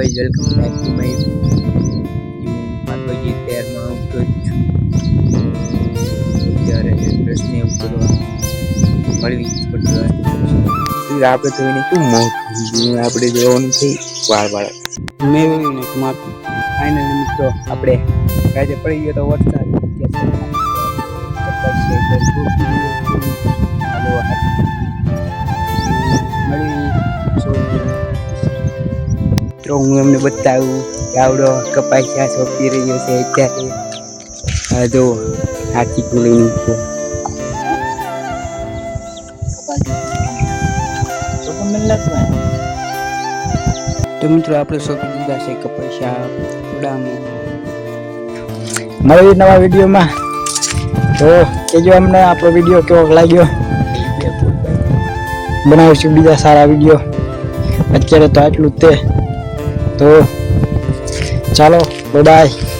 Guys welcome back to my માતાજી તેરમાં આવતો છું ત્યારે પ્રશ્ન એવું કરવા મળવી પડતો આપણે તો એને શું મોટું આપણે જોવાનું છે વાળ મેળવીને માથું ફાઇનલી મિત્રો આપણે કાજે પડી ગયો તો વરસાદ હું એમને બતાવું આવડો કપાસિયા સોંપી રહ્યો છે અત્યારે જો હાથી ખુલી મૂકો તો મિત્રો આપણે સોંપી દીધા છે કપાસિયા ઉડામાં મળીએ નવા વિડીયોમાં. તો કેજો અમને આપણો વિડીયો કેવો લાગ્યો, બનાવીશું બીજા સારા વિડીયો. અત્યારે તો આટલું જ તે. તો ચાલો બાય.